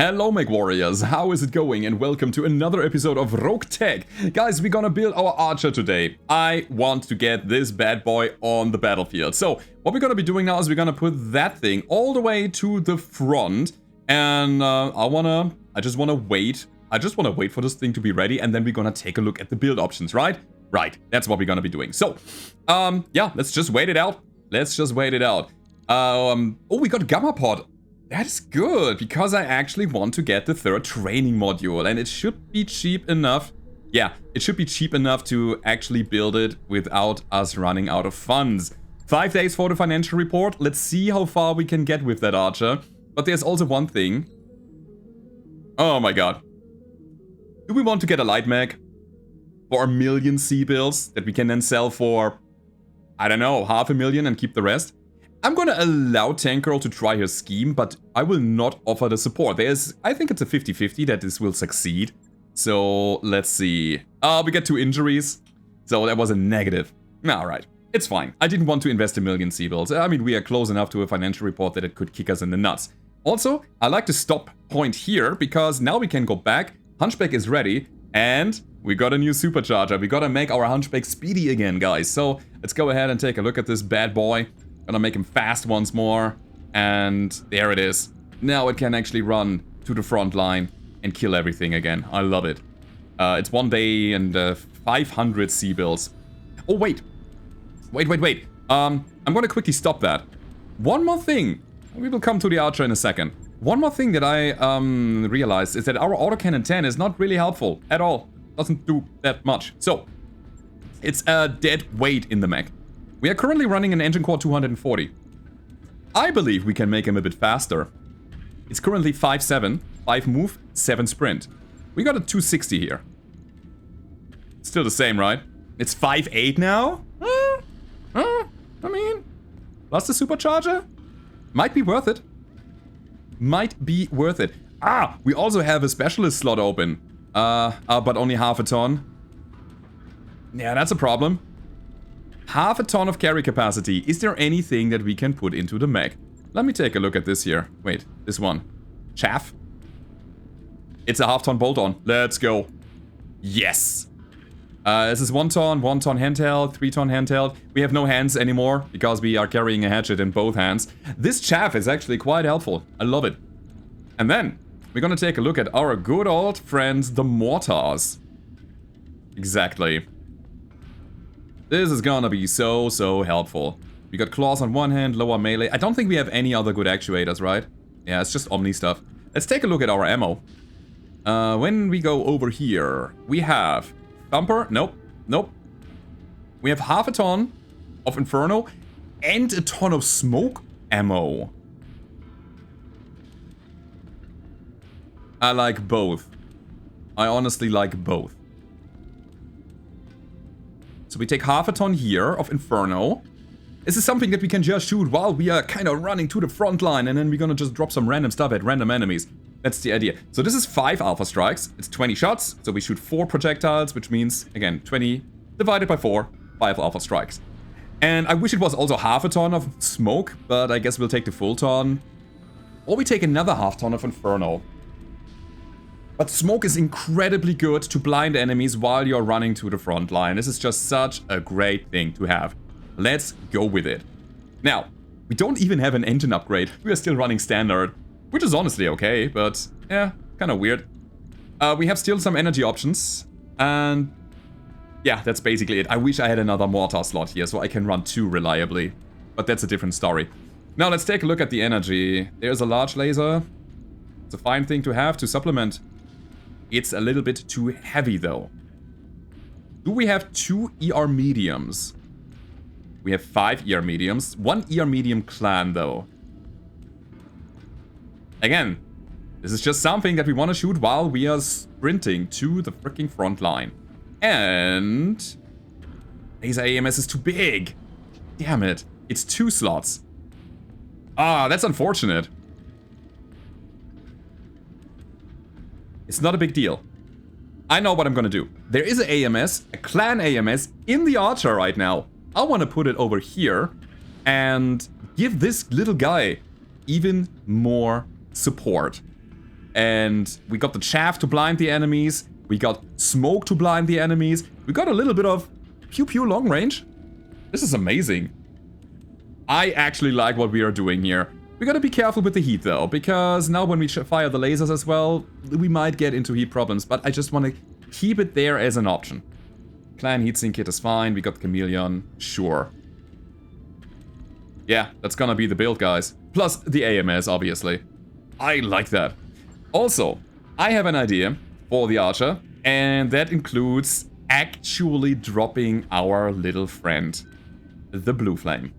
Hello Mech Warriors, how is it going? And welcome to another episode of Roguetech. Guys, we're gonna build our archer today. I want to get this bad boy on the battlefield. So, what we're gonna be doing now is we're gonna put that thing all the way to the front. And I just wanna wait for this thing to be ready, and then we're gonna take a look at the build options, right? Right, that's what we're gonna be doing. So, yeah, let's just wait it out. Oh, we got a Gamma Pod. That is good, because I actually want to get the third training module, and it should be cheap enough. Yeah, it should be cheap enough to actually build it without us running out of funds. 5 days for the financial report. Let's see how far we can get with that archer. But there's also one thing. Oh my god. Do we want to get a light mech for 1 million C-bills that we can then sell for, I don't know, 500,000 and keep the rest? I'm gonna allow Tankerl to try her scheme, but I will not offer the support. I think it's a 50-50 that this will succeed. So, let's see. We get 2 injuries. So, that was a negative. Alright, it's fine. I didn't want to invest 1 million C-bills. I mean, we are close enough to a financial report that it could kick us in the nuts. Also, I like to stop point here, because now we can go back. Hunchback is ready, and we got a new supercharger. We gotta make our Hunchback speedy again, guys. So, let's go ahead and take a look at this bad boy. Gonna make him fast once more, and there it is. Now it can actually run to the front line and kill everything again. I love it. It's 1 day and 500 C-bills. Oh, wait. I'm gonna quickly stop that. One more thing. We will come to the archer in a second. One more thing that I realized is that our autocannon 10 is not really helpful at all. Doesn't do that much. So, it's a dead weight in the mech. We are currently running an engine core 240. I believe we can make him a bit faster. It's currently 5'7", 5 move, 7 sprint. We got a 260 here. Still the same, right? It's 5'8" now? I mean, plus the supercharger? Might be worth it. We also have a specialist slot open. But only half a ton. Yeah, that's a problem. Half a ton of carry capacity. Is there anything that we can put into the mech? Let me take a look at this here. Wait, this one. Chaff. It's a half-ton bolt-on. Let's go. Yes. This is 1 ton handheld, 3 ton handheld. We have no hands anymore because we are carrying a hatchet in both hands. This chaff is actually quite helpful. I love it. And then we're gonna take a look at our good old friends, the mortars. Exactly. This is gonna be so helpful. We got claws on one hand, lower melee. I don't think we have any other good actuators, right? Yeah, it's just Omni stuff. Let's take a look at our ammo. When we go over here, we have Thumper. Nope. We have half a ton of Inferno and a ton of smoke ammo. I like both. I honestly like both. So we take half a ton here of Inferno. This is something that we can just shoot while we are kind of running to the front line, and then we're gonna just drop some random stuff at random enemies. That's the idea. So this is 5 alpha strikes. It's 20 shots, so we shoot 4 projectiles, which means, again, 20 divided by 4, 5 alpha strikes. And I wish it was also half a ton of smoke, but I guess we'll take the full ton. Or we take another half ton of Inferno. But smoke is incredibly good to blind enemies while you're running to the front line. This is just such a great thing to have. Let's go with it. Now, we don't even have an engine upgrade. We are still running standard, which is honestly okay, but yeah, kind of weird. We have still some energy options, and yeah, that's basically it. I wish I had another mortar slot here so I can run 2 reliably, but that's a different story. Now let's take a look at the energy. There's a large laser. It's a fine thing to have to supplement. It's a little bit too heavy, though. Do we have 2 ER mediums? We have 5 ER mediums. 1 ER medium clan, though. Again, this is just something that we want to shoot while we are sprinting to the freaking front line. And laser AMS is too big. Damn it. It's 2 slots. Ah, that's unfortunate. It's not a big deal. I know what I'm gonna do. There is an AMS, a clan AMS, in the archer right now. I want to put it over here and give this little guy even more support. And we got the chaff to blind the enemies. We got smoke to blind the enemies. We got a little bit of pew-pew long range. This is amazing. I actually like what we are doing here. We gotta be careful with the heat though, because now when we fire the lasers as well, we might get into heat problems, but I just want to keep it there as an option. Clan heatsink kit is fine, we got Chameleon, sure. Yeah, that's gonna be the build, guys. Plus the AMS, obviously. I like that. Also, I have an idea for the Archer, and that includes actually dropping our little friend, the Blue Flame.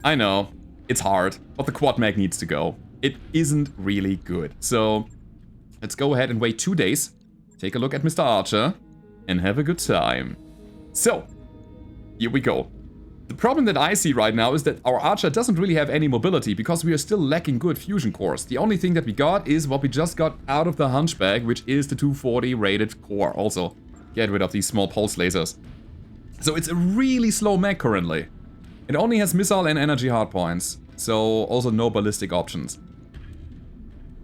I know, it's hard, but the quad mag needs to go. It isn't really good. So, let's go ahead and wait 2 days, take a look at Mr. Archer, and have a good time. So, here we go. The problem that I see right now is that our Archer doesn't really have any mobility because we are still lacking good fusion cores. The only thing that we got is what we just got out of the hunchback, which is the 240 rated core. Also, get rid of these small pulse lasers. So it's a really slow mech currently. It only has missile and energy hardpoints, so also no ballistic options.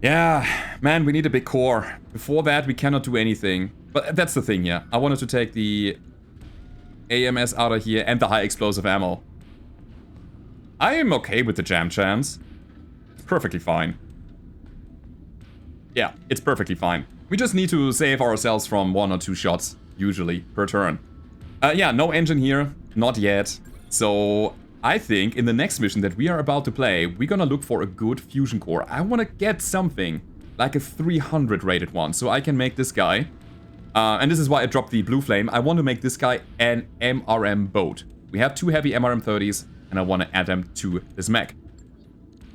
Yeah, man, we need a big core. Before that, we cannot do anything. But that's the thing here. I wanted to take the AMS out of here and the high explosive ammo. I am okay with the jam chance. It's perfectly fine. Yeah, it's perfectly fine. We just need to save ourselves from 1 or 2 shots, usually, per turn. Yeah, no engine here. Not yet. So, I think in the next mission that we are about to play, we're gonna look for a good fusion core. I wanna get something like a 300 rated one, so I can make this guy. And this is why I dropped the Blue Flame. I want to make this guy an MRM boat. We have 2 heavy MRM-30s, and I want to add them to this mech.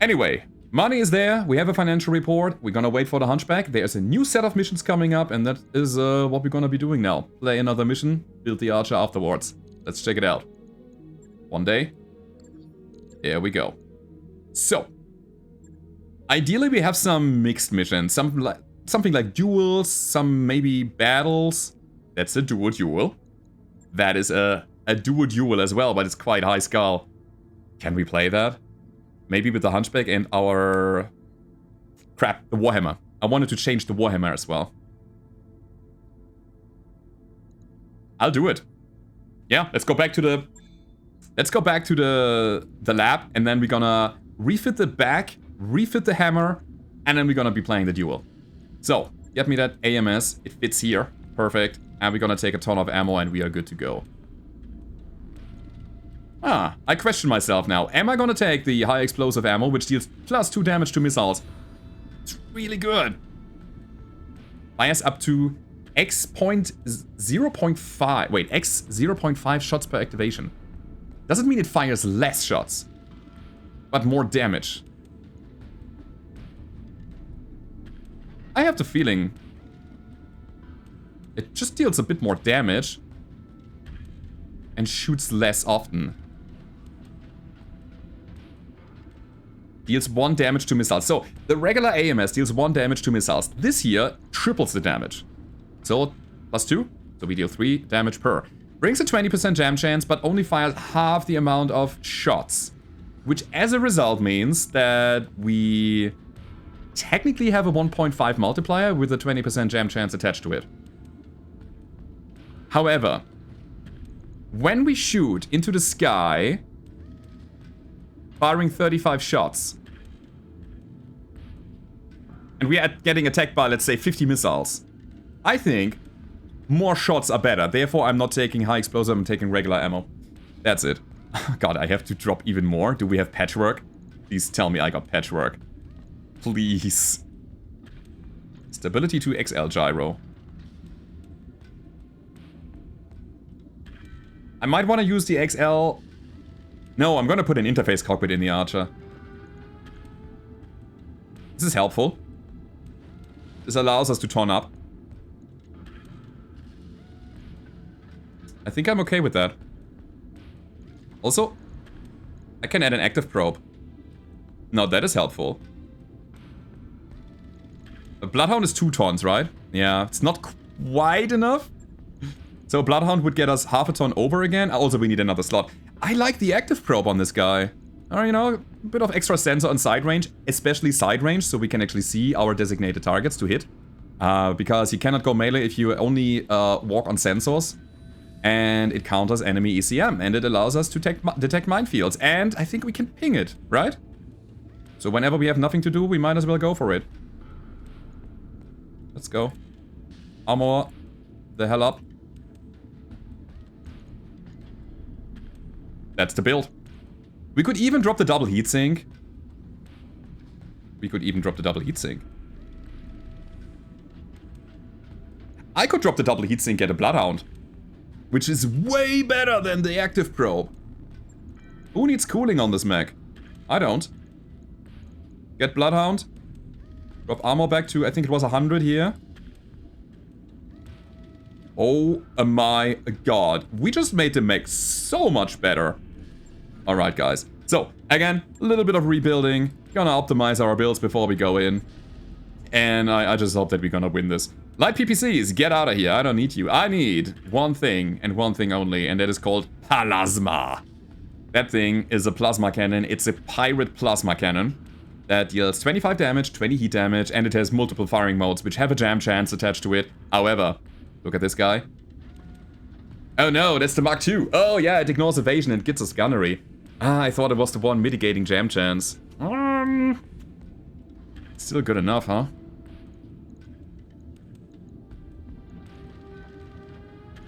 Anyway, money is there. We have a financial report. We're gonna wait for the hunchback. There's a new set of missions coming up, and that is what we're gonna be doing now. Play another mission, build the Archer afterwards. Let's check it out. 1 day. There we go. So, ideally we have some mixed missions. Something like duels, some maybe battles. That's a duel. That is a duel as well, but it's quite high skull. Can we play that? Maybe with the hunchback and our... Crap, the Warhammer. I wanted to change the Warhammer as well. I'll do it. Yeah, let's go back to the... Let's go back to the lab, and then we're gonna refit the back, refit the hammer, and then we're gonna be playing the duel. So, get me that AMS, it fits here, perfect, and we're gonna take a ton of ammo and we are good to go. I question myself now, am I gonna take the high explosive ammo, which deals +2 damage to missiles? It's really good. Fires up to X 0.5, wait, X 0.5 shots per activation. Doesn't mean it fires less shots, but more damage. I have the feeling it just deals a bit more damage and shoots less often. Deals 1 damage to missiles. So, the regular AMS deals 1 damage to missiles. This here triples the damage. So, +2. So we deal 3 damage per. Brings a 20% jam chance, but only fires half the amount of shots. Which as a result means that we technically have a 1.5 multiplier with a 20% jam chance attached to it. However, when we shoot into the sky, firing 35 shots, and we are getting attacked by, let's say, 50 missiles, I think more shots are better. Therefore, I'm not taking high explosive, I'm taking regular ammo. That's it. God, I have to drop even more. Do we have patchwork? Please tell me I got patchwork. Please. Stability to XL gyro. I might want to use the XL. No, I'm going to put an interface cockpit in the Archer. This is helpful. This allows us to turn up. I think I'm okay with that. Also, I can add an active probe. Now that is helpful. A Bloodhound is 2 tons, right? Yeah, it's not quite enough. So Bloodhound would get us half a ton over again. Also, we need another slot. I like the active probe on this guy. Or, you know, a bit of extra sensor on side range, especially side range, so we can actually see our designated targets to hit. Because you cannot go melee if you only walk on sensors. And it counters enemy ECM, and it allows us to detect minefields. And I think we can ping it, right? So whenever we have nothing to do, we might as well go for it. Let's go. Armor the hell up. That's the build. We could even drop the double heatsink. I could drop the double heatsink, get a Bloodhound. Which is way better than the active probe. Who needs cooling on this mech? I don't. Get Bloodhound. Drop armor back to, I think it was 100 here. Oh my god. We just made the mech so much better. Alright, guys. So, again, a little bit of rebuilding. Gonna optimize our builds before we go in. And I just hope that we're gonna win this. Light PPCs, get out of here. I don't need you. I need one thing and one thing only, and that is called Plasma. That thing is a plasma cannon. It's a pirate plasma cannon that deals 25 damage, 20 heat damage, and it has multiple firing modes, which have a jam chance attached to it. However, look at this guy. Oh no, that's the Mark II. Oh yeah, it ignores evasion and gets us gunnery. Ah, I thought it was the one mitigating jam chance. Still good enough, huh?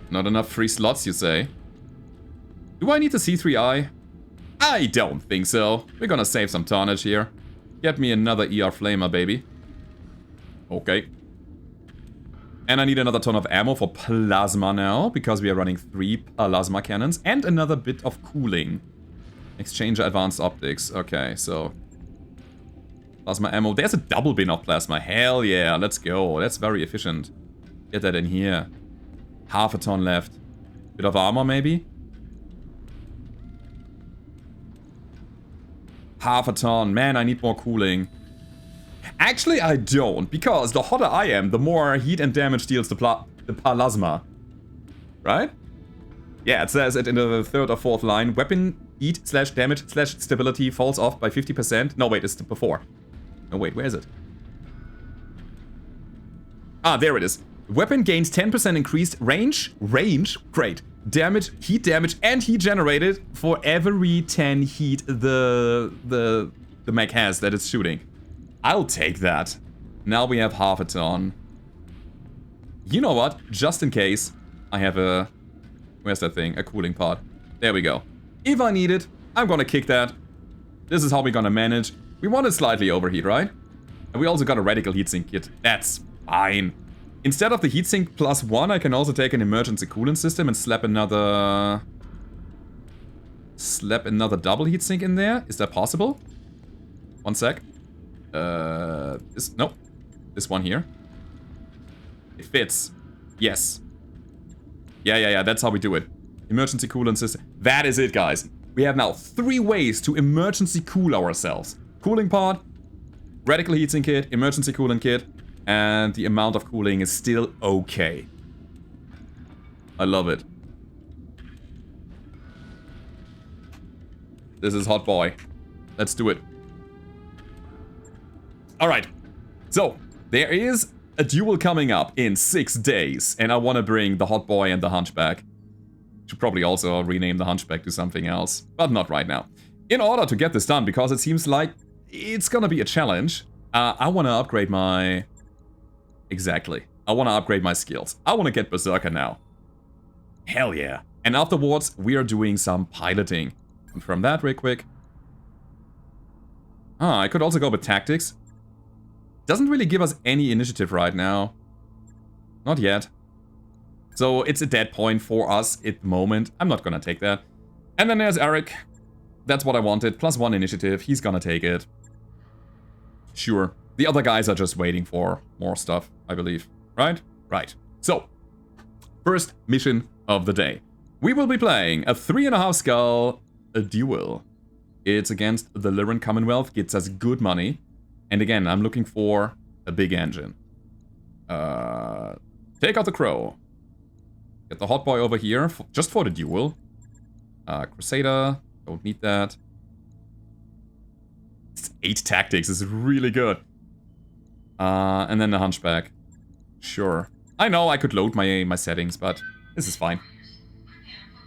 Not enough free slots, you say? Do I need the C3I? I don't think so. We're gonna save some tonnage here. Get me another ER Flamer, baby. Okay. And I need another ton of ammo for plasma now, because we are running 3 plasma cannons and another bit of cooling. Exchanger advanced optics. Okay, so... plasma ammo. There's a double bin of plasma. Hell yeah, let's go. That's very efficient. Get that in here. Half a ton left. Bit of armor, maybe? Half a ton. Man, I need more cooling. Actually, I don't, because the hotter I am, the more heat and damage deals the plasma. Right? Yeah, it says it in the 3rd or 4th line. Weapon heat / damage / stability falls off by 50%. No, wait, it's before. No, wait, where is it? Ah, there it is. Weapon gains 10% increased range, great, damage, heat damage, and heat generated for every 10 heat the mech has that it's shooting. I'll take that. Now we have half a ton. You know what? Just in case, I have a... where's that thing? A cooling pod. There we go. If I need it, I'm gonna kick that. This is how we're gonna manage. We want it slightly overheat, right? And we also got a radical heatsink kit. That's fine. Instead of the heatsink +1, I can also take an emergency coolant system and slap another double heatsink in there. Is that possible? One sec. Nope. This one here. It fits. Yes. Yeah, that's how we do it. Emergency coolant system. That is it, guys. We have now 3 ways to emergency cool ourselves. Cooling pod, radical heatsink kit, emergency coolant kit, and the amount of cooling is still okay. I love it. This is hot boy. Let's do it. Alright. So, there is a duel coming up in 6 days, and I want to bring the hot boy and the hunchback. Should probably also rename the hunchback to something else, but not right now. In order to get this done, because it seems like it's gonna be a challenge, I want to upgrade my... Exactly. I want to upgrade my skills. I want to get Berserker now. Hell yeah. And afterwards, we are doing some piloting. Confirm that real quick. Ah, I could also go with tactics. Doesn't really give us any initiative right now. Not yet. So it's a dead point for us at the moment. I'm not gonna take that. And then there's Eric. That's what I wanted. +1 initiative. He's gonna take it. Sure. The other guys are just waiting for more stuff, I believe. Right? Right. So, first mission of the day. We will be playing a 3.5 skull, a duel. It's against the Lyran Commonwealth, gets us good money. And again, I'm looking for a big engine. Take out the Crow. Get the Hot Boy over here, just for the duel. Crusader, don't need that. It's 8 tactics is really good. And then the hunchback. Sure. I know I could load my settings, but this is fine.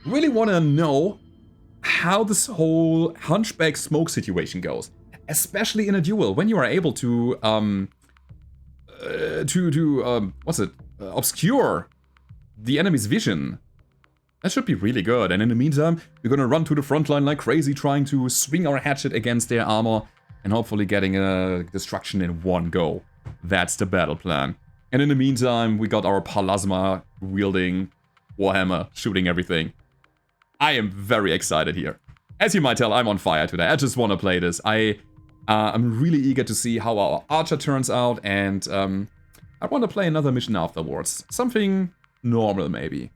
Really want to know how this whole hunchback smoke situation goes. Especially in a duel, when you are able to, obscure the enemy's vision. That should be really good. And in the meantime, we're gonna run to the front line like crazy, trying to swing our hatchet against their armor and hopefully getting a destruction in one go. That's the battle plan. And in the meantime, we got our plasma wielding Warhammer shooting everything. I am very excited here. As you might tell, I'm on fire today. I just want to play this. I'm really eager to see how our archer turns out, and I want to play another mission afterwards. Something normal, maybe.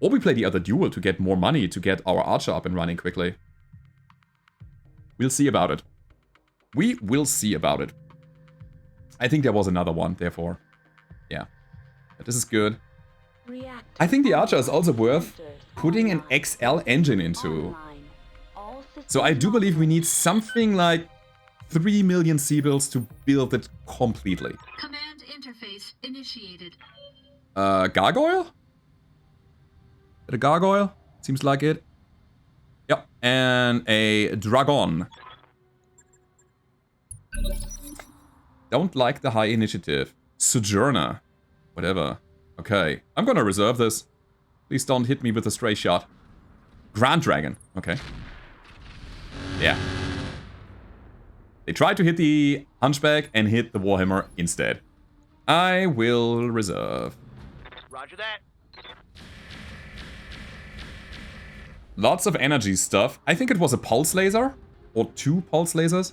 Or we play the other duel to get more money to get our archer up and running quickly. We'll see about it. We will see about it. I think there was another one, therefore. Yeah. But this is good. I think the archer is also worth putting an XL engine into. So I do believe we need something like 3 million Seabills to build it completely. Command interface initiated. Gargoyle? A gargoyle? Seems like it. Yep, and a dragon. Don't like the high initiative. Sojourner. Whatever. Okay, I'm gonna reserve this. Please don't hit me with a stray shot. Grand Dragon. Okay. Yeah. They tried to hit the hunchback and hit the Warhammer instead. I will reserve. Roger that. Lots of energy stuff. I think it was a pulse laser. Or 2 pulse lasers.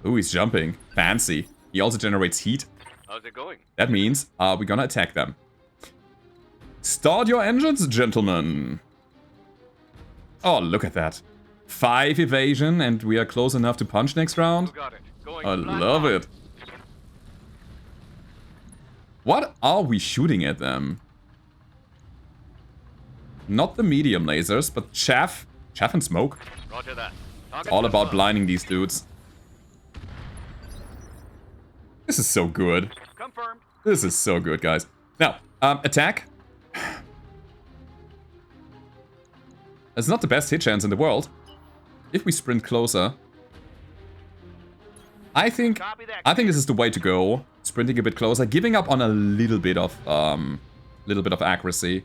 Ooh, he's jumping. Fancy. He also generates heat. How's it going? That means we're gonna attack them. Start your engines, gentlemen. Oh, look at that. 5 evasion, and we are close enough to punch next round. You got it. Going I love it. What are we shooting at them? Not the medium lasers, but chaff. Chaff and smoke. Roger that. It's all about blinding these dudes. This is so good. Confirmed. This is so good, guys. Now, attack. It's not the best hit chance in the world. If we sprint closer. I think this is the way to go. Sprinting a bit closer, giving up on a little bit of accuracy.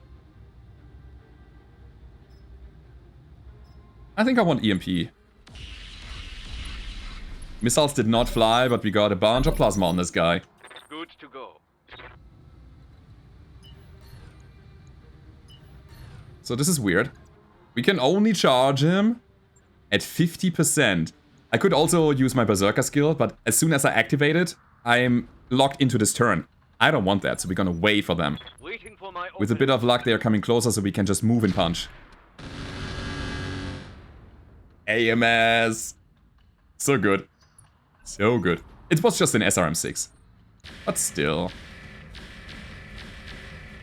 I think I want EMP. Missiles did not fly, but we got a bunch of plasma on this guy. Good to go. So this is weird. We can only charge him at 50%. I could also use my Berserker skill, but as soon as I activate it, I am locked into this turn. I don't want that, so we're gonna wait for them. Waiting for my With a bit of luck, they are coming closer, so we can just move and punch. AMS! So good. So good. It was just an SRM6. But still.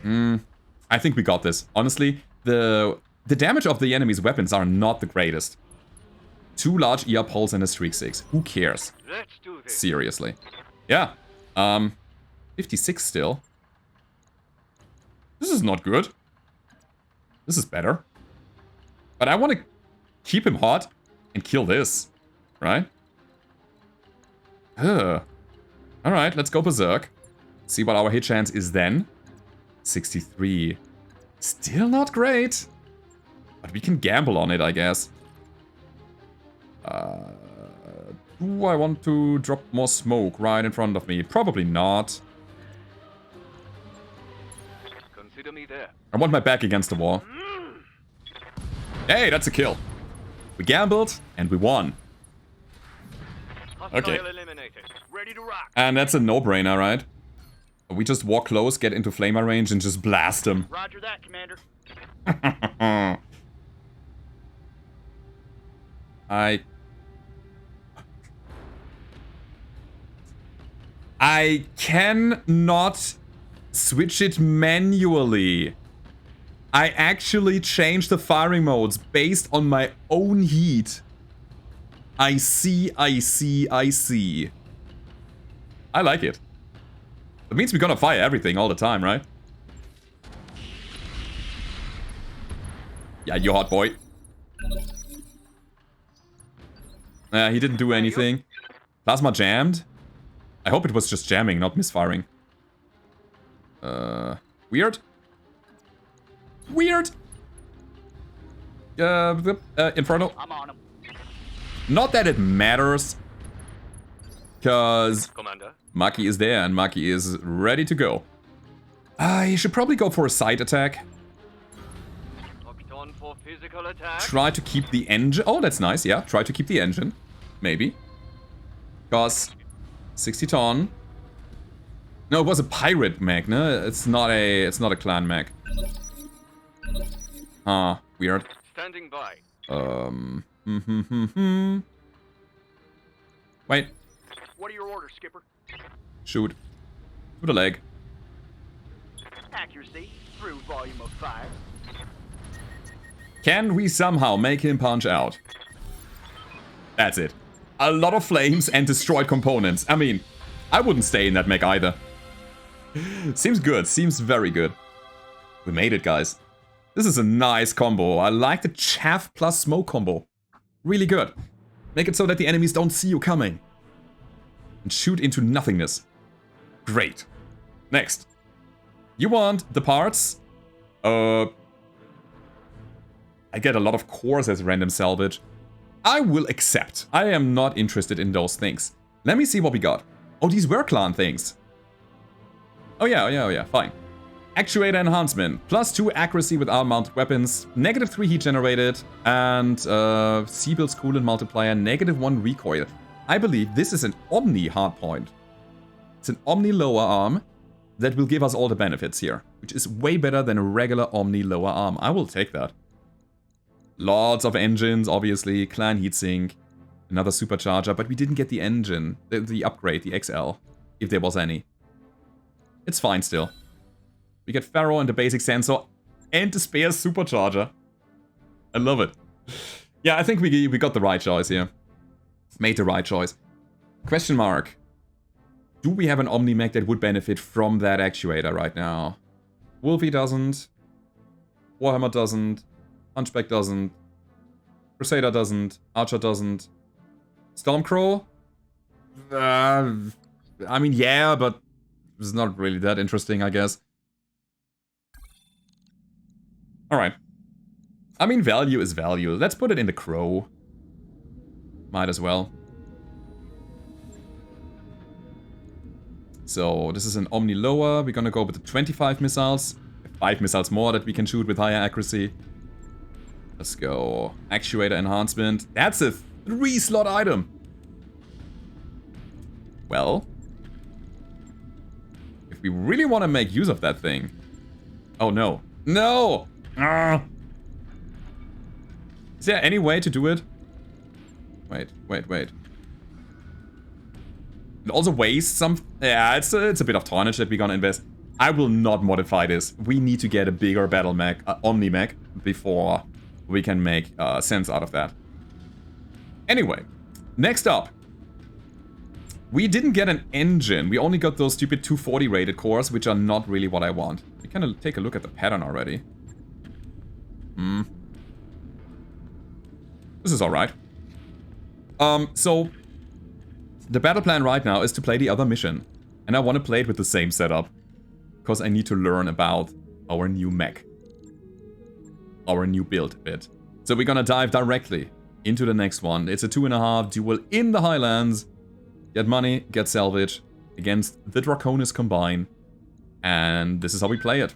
I think we got this. Honestly, the damage of the enemy's weapons are not the greatest. 2 large ER pulse and a Streak 6. Who cares? Let's do this. Seriously. Yeah. 56 still. This is not good. This is better. But I want to keep him hot and kill this. Right? Alright, let's go berserk. See what our hit chance is then. 63. Still not great. But we can gamble on it, I guess. Do I want to drop more smoke right in front of me? Probably not. Consider me there. I want my back against the wall. Hey, that's a kill. We gambled, and we won. Okay. Eliminated. Ready to rock. And that's a no-brainer, right? We just walk close, get into flamer range, and just blast them. Roger that, Commander. I cannot switch it manually. I actually changed the firing modes based on my own heat. I see, I see, I see. I like it. That means we're gonna fire everything all the time, right? Yeah, you hot boy. He didn't do anything. Plasma jammed? I hope it was just jamming, not misfiring. Weird. Weird! Inferno. I'm on him. Not that it matters. Because Commander. Maki is there and Maki is ready to go. He should probably go for a side attack. Locked on for physical attack. Try to keep the engine. Oh, that's nice. Yeah, try to keep the engine. Maybe. Because 60 ton. No, it was a pirate mech, no? It's not a clan mech. Huh, weird. Standing by. Wait. What are your orders, Skipper? Shoot. To the leg. Accuracy through volume of fire. Can we somehow make him punch out? That's it. A lot of flames and destroyed components. I mean, I wouldn't stay in that mech either. Seems good. Seems very good. We made it, guys. This is a nice combo. I like the chaff plus smoke combo. Really good. Make it so that the enemies don't see you coming. And shoot into nothingness. Great. Next. You want the parts? I get a lot of cores as random salvage. I will accept. I am not interested in those things. Let me see what we got. Oh, these were clan things. Oh yeah, fine. Actuator enhancement. +2 accuracy with arm-mounted weapons. -3 heat generated. And Seabill's coolant multiplier. -1 recoil. I believe this is an Omni hardpoint. It's an Omni lower arm that will give us all the benefits here. Which is way better than a regular Omni lower arm. I will take that. Lots of engines, obviously. Clan heatsink. Another supercharger. But we didn't get the engine. The upgrade, the XL. If there was any. It's fine still. We get Pharaoh and the basic sensor. And the spare supercharger. I love it. Yeah, I think we got the right choice here. Made the right choice. Question mark. Do we have an Omni mech that would benefit from that actuator right now? Wolfie doesn't. Warhammer doesn't. Hunchback doesn't. Crusader doesn't. Archer doesn't. Stormcrow? I mean, yeah, but it's not really that interesting, I guess. Alright. I mean, value is value. Let's put it in the Crow. Might as well. So, this is an Omni lower. We're gonna go with the 25 missiles. 5 missiles more that we can shoot with higher accuracy. Let's go. Actuator enhancement. That's a 3-slot item. Well. If we really want to make use of that thing. Oh no. No! Is there any way to do it? Wait. It also wastes some... Yeah, it's a bit of tonnage that we're gonna invest. I will not modify this. We need to get a bigger battle mech, Omni mech, before we can make sense out of that. Anyway, next up. We didn't get an engine. We only got those stupid 240 rated cores, which are not really what I want. We can take a look at the pattern already. This is alright. So, the battle plan right now is to play the other mission. And I want to play it with the same setup. Because I need to learn about our new mech. Our new build bit. So we're gonna dive directly into the next one. It's a 2.5 duel in the Highlands. Get money, get salvage against the Draconis combine. And this is how we play it.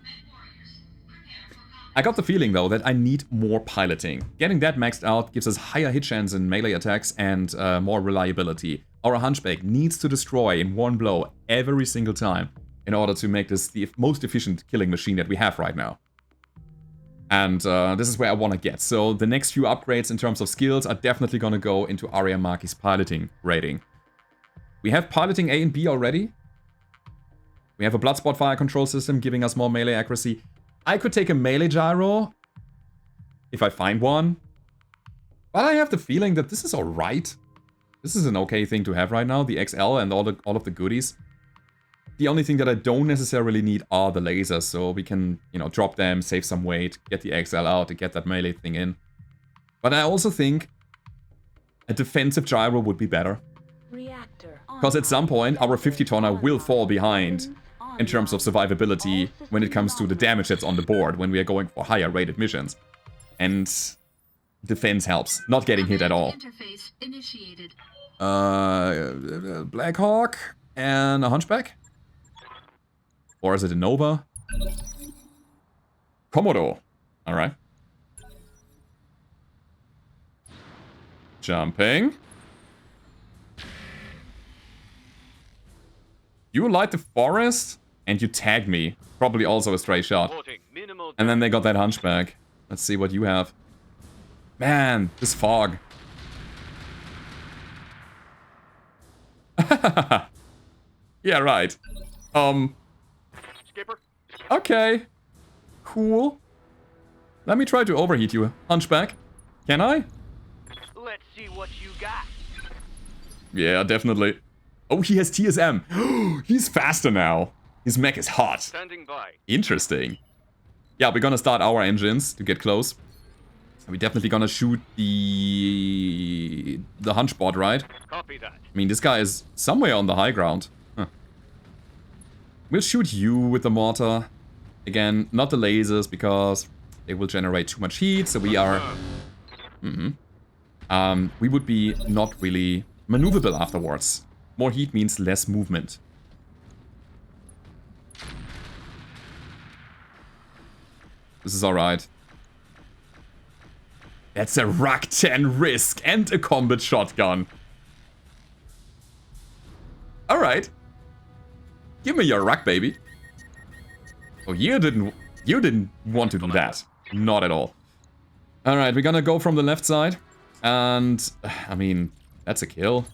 I got the feeling though that I need more piloting. Getting that maxed out gives us higher hit chance in melee attacks and more reliability. Our hunchback needs to destroy in one blow every single time in order to make this the most efficient killing machine that we have right now. And this is where I want to get. So the next few upgrades in terms of skills are definitely going to go into Aria Maki's piloting rating. We have piloting A and B already. We have a Bloodspot fire control system giving us more melee accuracy. I could take a melee gyro if I find one. But I have the feeling that this is alright. This is an okay thing to have right now, the XL and all of the goodies. The only thing that I don't necessarily need are the lasers, so we can, you know, drop them, save some weight, get the XL out to get that melee thing in. But I also think a defensive gyro would be better. Because at some point, our 50-tonner will fall behind in terms of survivability when it comes to the damage that's on the board when we are going for higher rated missions. And defense helps, not getting hit at all. Interface initiated. Blackhawk and a hunchback? Or is it a Nova? Komodo. Alright. Jumping. You light the forest and you tag me. Probably also a stray shot. And then they got that hunchback. Let's see what you have. Man, this fog. Yeah, right. Skipper. Okay. Cool. Let me try to overheat you, hunchback. Can I? Let's see what you got. Yeah, definitely. Oh, he has TSM. He's faster now. His mech is hot. Standing by. Interesting. Yeah, we're gonna start our engines to get close. We're definitely gonna shoot the hunchbot, right? Copy that. I mean, this guy is somewhere on the high ground. Huh. We'll shoot you with the mortar. Again, not the lasers, because they will generate too much heat, so we are... we would be not really maneuverable afterwards. More heat means less movement. This is alright. That's a Rock 10 Risk and a combat shotgun. Alright. Give me your Rock, baby. Oh, you didn't want to do that. Not at all. Alright, we're gonna go from the left side. And, I mean, that's a kill.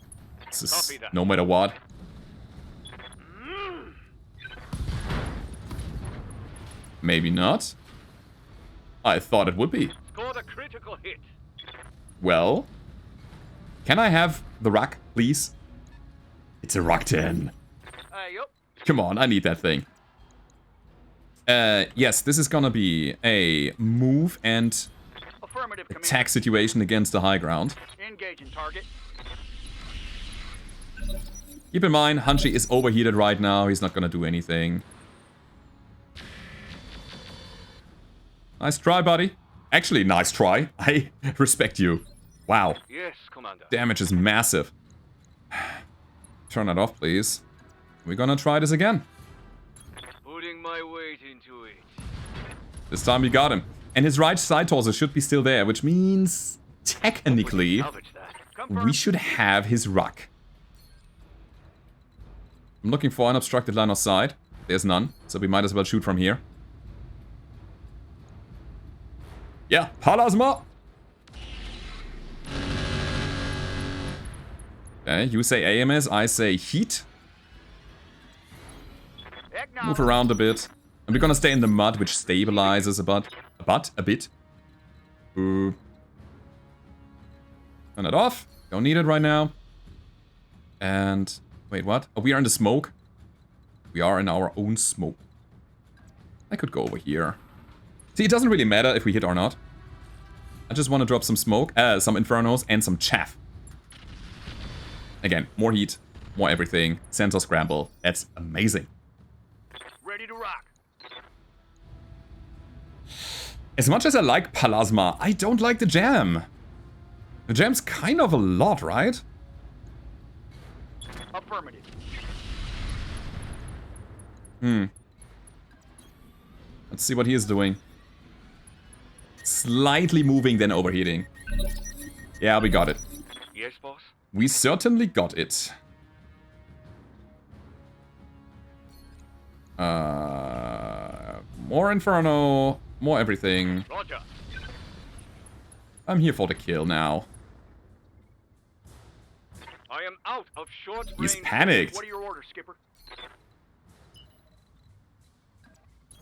This is no matter what. Maybe not. I thought it would be. Scored a critical hit. Well, can I have the Rock, please? It's a Rock 10. Yup. Come on, I need that thing. Yes, this is gonna be a move and Affirmative, attack situation against the high ground. Engaging target. Keep in mind, Hunchy is overheated right now. He's not gonna do anything. Nice try, buddy. Actually, nice try. I respect you. Wow. Yes, Commander. Damage is massive. Turn that off, please. We're gonna try this again. Putting my weight into it. This time we got him. And his right side torso should be still there, which means technically Salvage that. we should have his Rock. I'm looking for an obstructed line of sight. There's none, so we might as well shoot from here. Yeah, plasma! Okay, you say AMS, I say heat. Move around a bit. And we're gonna stay in the mud, which stabilizes a bit. Turn it off. Don't need it right now. And... wait, what? Oh, we are in the smoke. We are in our own smoke. I could go over here. See, it doesn't really matter if we hit or not. I just want to drop some smoke, some infernos, and some chaff. Again, more heat, more everything. Sensor scramble. That's amazing. Ready to rock. As much as I like plasma, I don't like the jam. The jam's kind of a lot, right? Affirmative. Let's see what he is doing. Slightly moving, then overheating. Yeah, we got it. Yes, boss. We certainly got it. More Inferno, more everything. Roger. I'm here for the kill now. I am out of short He's range. panicked. What are your orders, Skipper?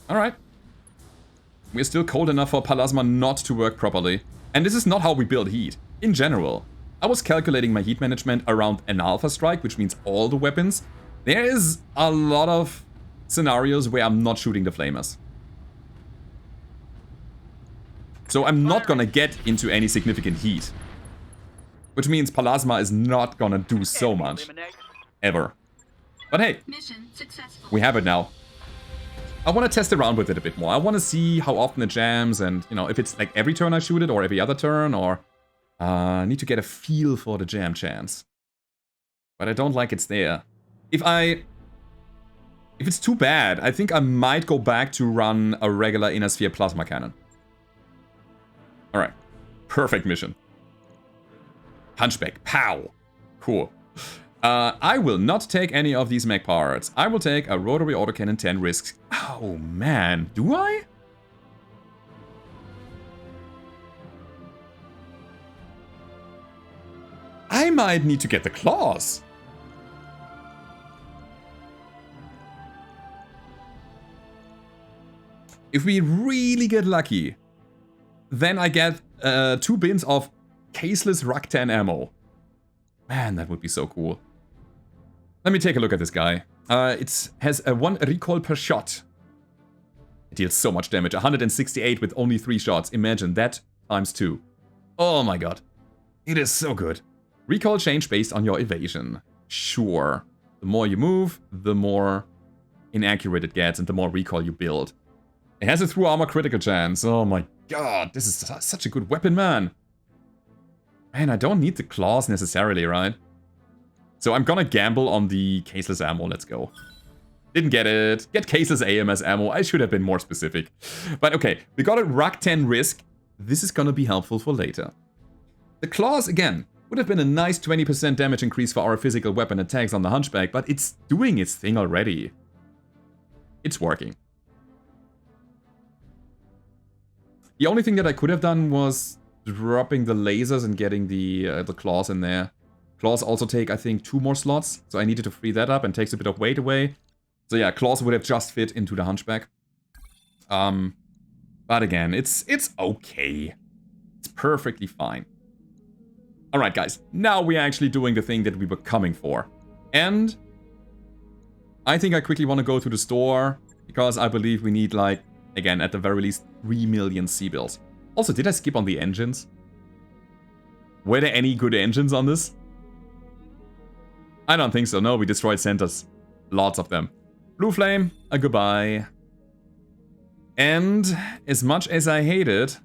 Alright. We're still cold enough for plasma not to work properly. And this is not how we build heat. In general. I was calculating my heat management around an alpha strike, which means all the weapons. There is a lot of scenarios where I'm not shooting the flamers. So I'm not gonna get into any significant heat. Which means Plasma is not gonna do so much. Ever. But hey, Mission successful. we have it now. I want to test around with it a bit more. I want to see how often it jams and, you know, if it's like every turn I shoot it or every other turn, or I need to get a feel for the jam chance. But I don't like it's there. If it's too bad, I think I might go back to run a regular Inner Sphere Plasma Cannon. Alright. Perfect mission. Hunchback. Pow! Cool. I will not take any of these mech parts. I will take a rotary autocannon 10 risks. Oh man, do I? I might need to get the claws. If we really get lucky, then I get 2 bins of caseless Roguetech ammo. Man, that would be so cool. Let me take a look at this guy. It has a 1 recoil per shot. It deals so much damage. 168 with only 3 shots. Imagine that times 2. Oh my god. It is so good. Recoil change based on your evasion. Sure. The more you move, the more inaccurate it gets and the more recoil you build. It has a through armor critical chance. Oh my god. This is such a good weapon, man. Man, I don't need the claws necessarily, right? So I'm gonna gamble on the caseless ammo. Let's go. Didn't get it. Get caseless AMS ammo. I should have been more specific. But okay, we got a Rock 10 risk. This is gonna be helpful for later. The claws, again, would have been a nice 20% damage increase for our physical weapon attacks on the hunchback, but it's doing its thing already. It's working. The only thing that I could have done was dropping the lasers and getting the claws in there. Claws also take, I think, 2 more slots, so I needed to free that up and takes a bit of weight away. So yeah, claws would have just fit into the hunchback. But again, it's okay. It's perfectly fine. Alright guys, now we're actually doing the thing that we were coming for. And I think I quickly want to go to the store, because I believe we need, like, again, at the very least, 3 million C-bills. Also, did I skip on the engines? Were there any good engines on this? I don't think so. No, we destroyed centers. Lots of them. Blue Flame, a goodbye. And as much as I hate it,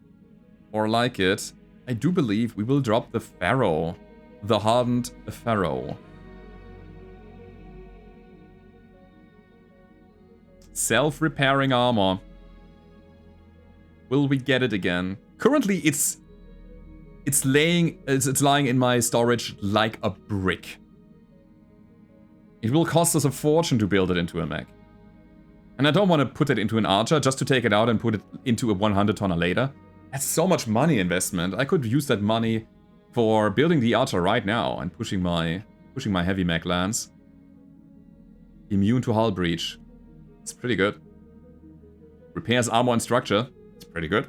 or like it, I do believe we will drop the Pharaoh. The Hardened Pharaoh. Self-repairing armor. Will we get it again? Currently, it's lying in my storage like a brick. It will cost us a fortune to build it into a mech. And I don't want to put it into an archer just to take it out and put it into a 100-tonner later. That's so much money investment. I could use that money for building the archer right now and pushing my heavy mech lance. Immune to hull breach. It's pretty good. Repairs armor and structure. It's pretty good.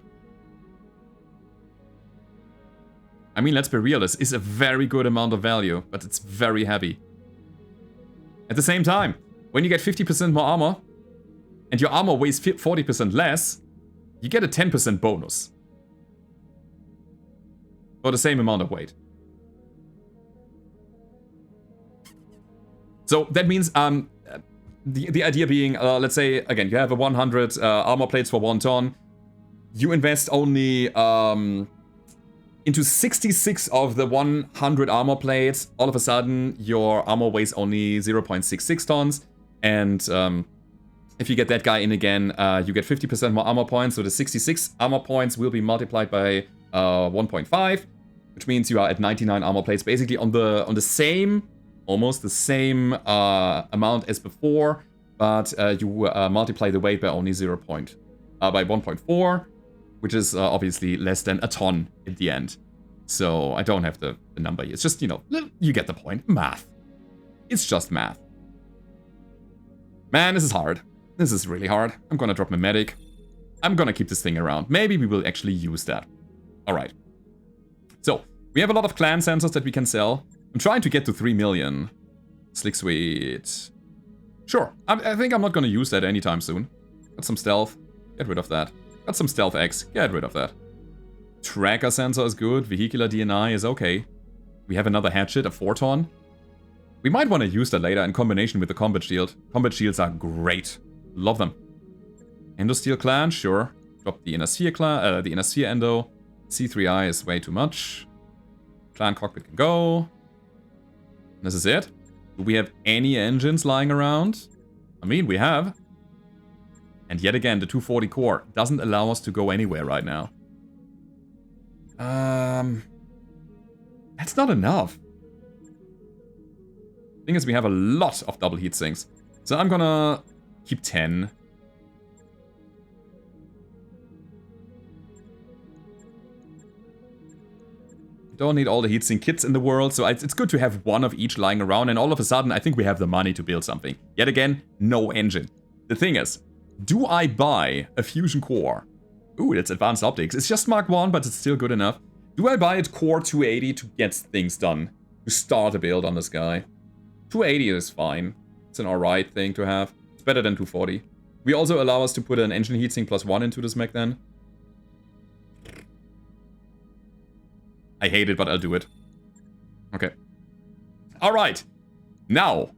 I mean, let's be real, this is a very good amount of value, but it's very heavy. At the same time, when you get 50% more armor, and your armor weighs 40% less, you get a 10% bonus. For the same amount of weight. So that means, the idea being, let's say, again, you have a 100 armor plates for 1 ton. You invest only into 66 of the 100 armor plates. All of a sudden, your armor weighs only 0.66 tons. And if you get that guy in again, you get 50% more armor points. So the 66 armor points will be multiplied by 1.5, which means you are at 99 armor plates, basically on the same, almost the same amount as before, but you multiply the weight by only by 1.4. Which is obviously less than a ton at the end. So I don't have the number here. It's just, you know, you get the point. Math. It's just math. Man, this is hard. This is really hard. I'm gonna drop my medic. I'm gonna keep this thing around. Maybe we will actually use that. Alright. So, We have a lot of clan sensors that we can sell. I'm trying to get to 3 million. Slick Sweet. Sure, I think I'm not gonna use that anytime soon. Got some stealth, get rid of that. Got some stealth X, get rid of that. Tracker sensor is good, vehicular DNI is okay. We have another hatchet, a Photon. We might want to use that later in combination with the combat shield. Combat shields are great. Love them. Endosteel clan, sure. Drop the inner sphere clan, the inner sphere endo. C3I is way too much. Clan cockpit can go. This is it. Do we have any engines lying around? I mean, we have. And yet again, the 240 core doesn't allow us to go anywhere right now. That's not enough. Thing is, we have a lot of double heat sinks. So I'm gonna keep 10. Don't need all the heatsink kits in the world, so it's good to have one of each lying around, and all of a sudden I think we have the money to build something. Yet again, no engine. The thing is, do I buy a fusion core? Ooh, it's advanced optics. It's just Mark 1, but it's still good enough. Do I buy it core 280 to get things done? To start a build on this guy? 280 is fine. It's an alright thing to have. It's better than 240. We also allow us to put an engine heatsink +1 into this mech then. I hate it, but I'll do it. Okay. Alright. Now,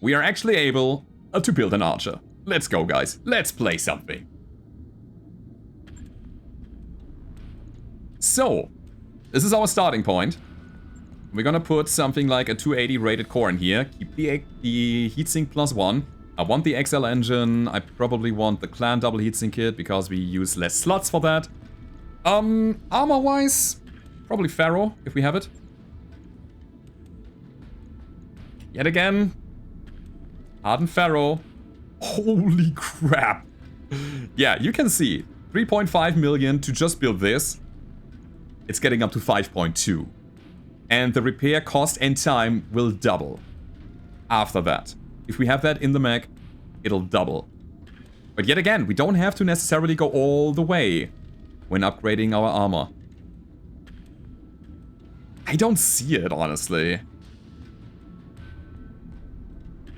we are actually able to build an archer. Let's go, guys. Let's play something. So, this is our starting point. We're gonna put something like a 280 rated core in here. Keep the heatsink +1. I want the XL engine. I probably want the clan double heatsink kit because we use less slots for that. Armor-wise, probably Pharaoh, if we have it. Yet again, Hardened Pharaoh. Holy crap. Yeah, you can see, 3.5 million to just build this. It's getting up to 5.2. And the repair cost and time will double after that. If we have that in the mech, it'll double. But yet again, we don't have to necessarily go all the way when upgrading our armor. I don't see it, honestly.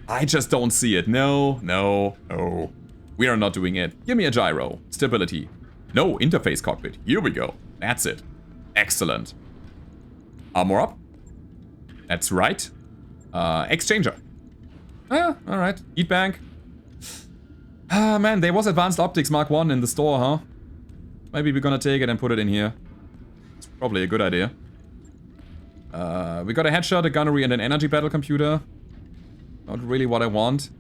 I just don't see it. No, no, no. We are not doing it. Give me a gyro. Stability. No, interface cockpit. Here we go. That's it. Excellent. Armor up. That's right. Exchanger. Ah, alright. Heat bank. Ah, man, there was advanced optics Mark 1 in the store, huh? Maybe we're gonna take it and put it in here. It's probably a good idea. We got a headshot, a gunnery, and an energy battle computer. Not really what I want.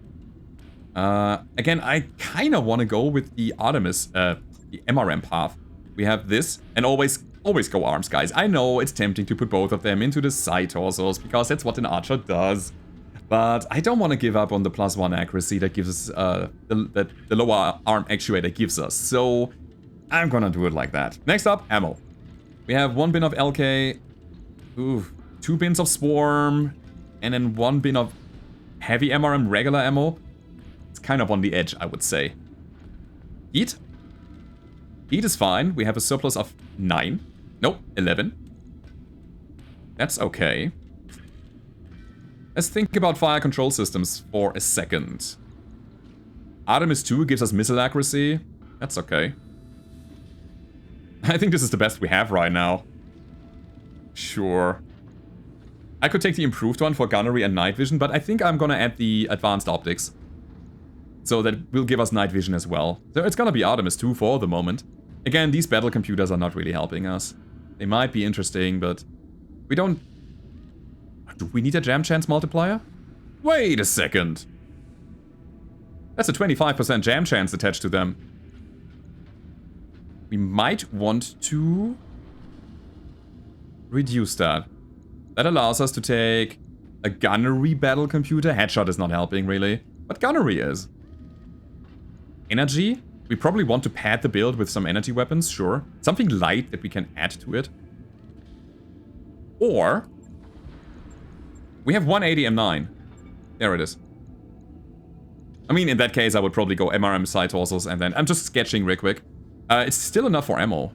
Again, I kind of want to go with the Artemis, the MRM path. We have this, and always go arms, guys. I know it's tempting to put both of them into the side torsos, because that's what an archer does. But I don't want to give up on the +1 accuracy that gives us, that the lower arm actuator gives us. So I'm gonna do it like that. Next up, ammo. We have 1 bin of LK, ooh, 2 bins of Swarm, and then 1 bin of heavy MRM regular ammo. It's kind of on the edge, I would say. Heat. Heat is fine. We have a surplus of 9. Nope, 11. That's okay. Let's think about fire control systems for a second. Artemis 2 gives us missile accuracy. That's okay. I think this is the best we have right now. Sure. I could take the improved one for gunnery and night vision, but I think I'm gonna add the advanced optics. So that will give us night vision as well. So it's gonna be Artemis 2 for the moment. Again, these battle computers are not really helping us. They might be interesting, but we don't... Do we need a jam chance multiplier? Wait a second. That's a 25% jam chance attached to them. We might want to reduce that. That allows us to take a gunnery battle computer. Headshot is not helping, really. But gunnery is. Energy. We probably want to pad the build with some energy weapons, sure. Something light that we can add to it. Or... we have 180 M9. There it is. I mean, in that case, I would probably go MRM side torsos and then... I'm just sketching real quick. It's still enough for ammo.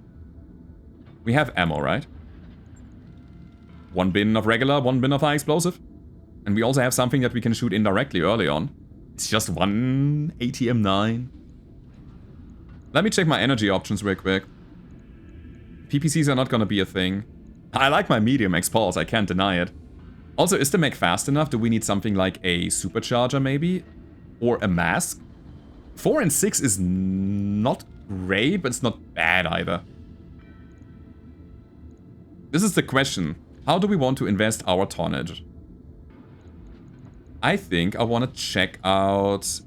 We have ammo, right? 1 bin of regular, 1 bin of high explosive. And we also have something that we can shoot indirectly early on. It's just 1 ATM-9. Let me check my energy options real quick. PPCs are not gonna be a thing. I like my medium X-Pulse, I can't deny it. Also, is the mech fast enough? Do we need something like a supercharger maybe? Or a mask? 4 and 6 is not great, but it's not bad either. This is the question. How do we want to invest our tonnage? I think I want to check out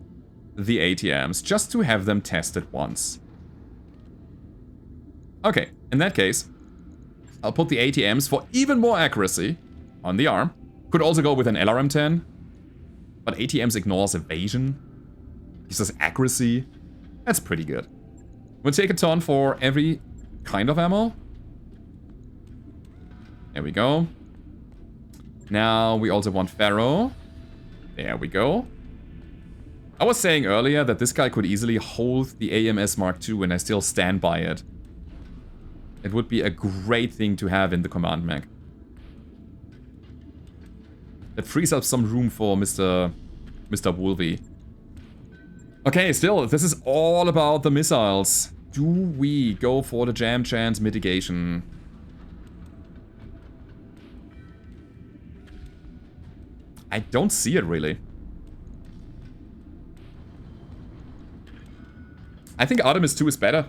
the ATMs just to have them tested once. Okay, in that case, I'll put the ATMs for even more accuracy on the arm. Could also go with an LRM-10, but ATMs ignores evasion. Gives us accuracy. That's pretty good. We'll take a ton for every kind of ammo. There we go. Now we also want Pharaoh. There we go. I was saying earlier that this guy could easily hold the AMS Mark II and I still stand by it. It would be a great thing to have in the command mech. That frees up some room for Mr. Wolvie. Okay, still, this is all about the missiles. Do we go for the jam chance mitigation? I don't see it really. I think Artemis 2 is better.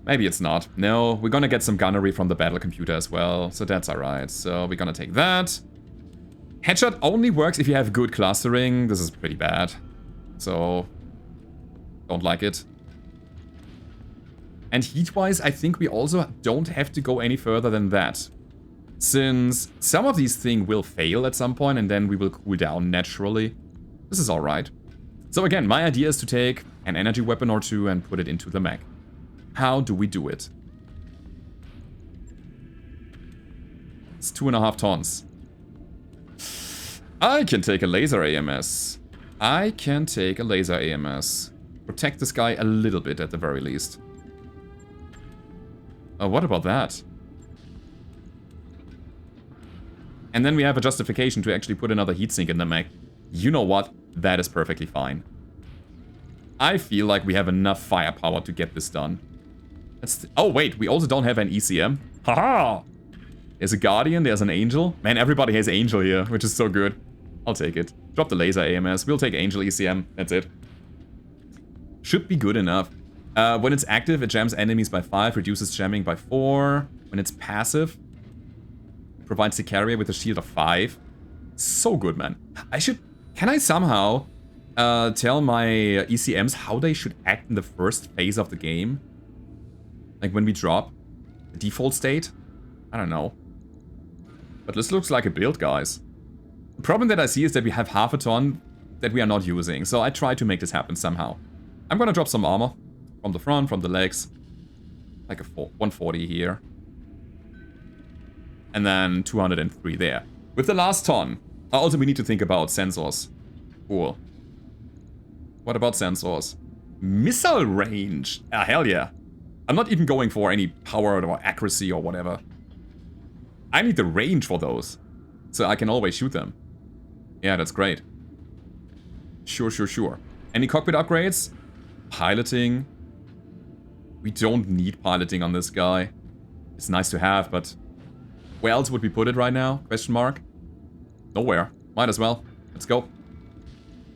Maybe it's not. No, we're gonna get some gunnery from the battle computer as well, so that's alright. So we're gonna take that. Headshot only works if you have good clustering. This is pretty bad. So, don't like it. And heat-wise, I think we also don't have to go any further than that. Since some of these things will fail at some point and then we will cool down naturally. This is alright. So again, my idea is to take an energy weapon or two and put it into the mech. How do we do it? It's 2.5 tons. I can take a laser AMS. I can take a laser AMS. Protect this guy a little bit at the very least. What about that? And then we have a justification to actually put another heatsink in the mech. You know what? That is perfectly fine. I feel like we have enough firepower to get this done. Oh wait, we also don't have an ECM. Haha! There's a Guardian, there's an Angel. Man, everybody has Angel here, which is so good. I'll take it. Drop the laser AMS, we'll take Angel ECM, that's it. Should be good enough. When it's active, it jams enemies by 5, reduces jamming by 4. When it's passive, it provides the carrier with a shield of 5. So good, man. Can I somehow tell my ECMs how they should act in the first phase of the game? Like when we drop the default state? I don't know. But this looks like a build, guys. The problem that I see is that we have half a ton that we are not using. So I try to make this happen somehow. I'm gonna drop some armor. From the front, from the legs. Like a 140 here. And then 203 there. With the last ton. Also, we need to think about sensors. Cool. What about sensors? Missile range. Ah, hell yeah. I'm not even going for any power or accuracy or whatever. I need the range for those. So I can always shoot them. Yeah, that's great. Sure, sure, sure. Any cockpit upgrades? Piloting. We don't need piloting on this guy. It's nice to have, but where else would we put it right now? Question mark. Nowhere. Might as well. Let's go.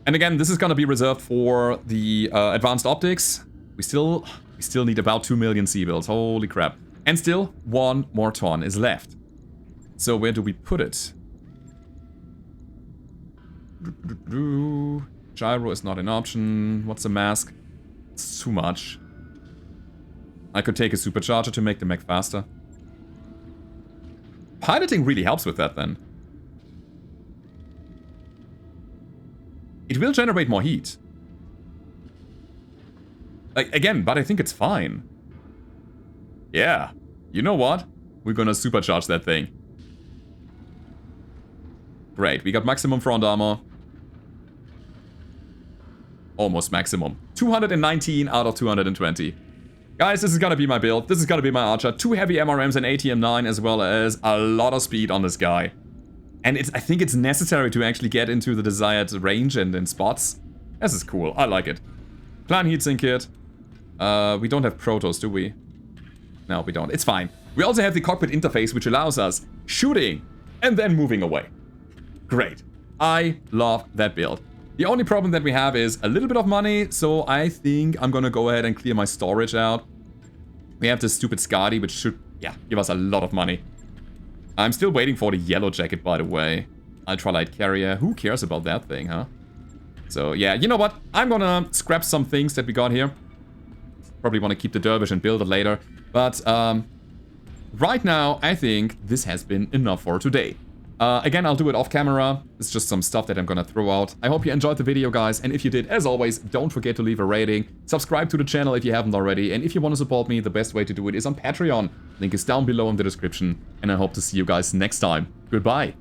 And again, this is gonna be reserved for the advanced optics. We still need about 2 million C-bills. Holy crap. And still, 1 more ton is left. So where do we put it? Gyro is not an option. What's a mask? It's too much. I could take a supercharger to make the mech faster. Piloting really helps with that then. It will generate more heat. Like, again, but I think it's fine. Yeah. You know what? We're gonna supercharge that thing. Great, we got maximum front armor. Almost maximum. 219 out of 220. Guys, this is gonna be my build. This is gonna be my archer. 2 heavy MRMs and ATM-9 as well as a lot of speed on this guy. And I think it's necessary to actually get into the desired range and spots. This is cool. I like it. Clan heatsink kit. We don't have protos, do we? No, we don't. It's fine. We also have the cockpit interface, which allows us shooting and then moving away. Great. I love that build. The only problem that we have is a little bit of money, so I think I'm gonna go ahead and clear my storage out. We have this stupid Scotty, which should, yeah, give us a lot of money. I'm still waiting for the yellow jacket, by the way. Ultralight carrier. Who cares about that thing, huh? So, yeah, you know what? I'm gonna scrap some things that we got here. Probably want to keep the dervish and build it later. But, right now, I think this has been enough for today. Again, I'll do it off camera. It's just some stuff that I'm gonna throw out. I hope you enjoyed the video, guys. And if you did, as always, don't forget to leave a rating. Subscribe to the channel if you haven't already. And if you want to support me, the best way to do it is on Patreon. Link is down below in the description. And I hope to see you guys next time. Goodbye.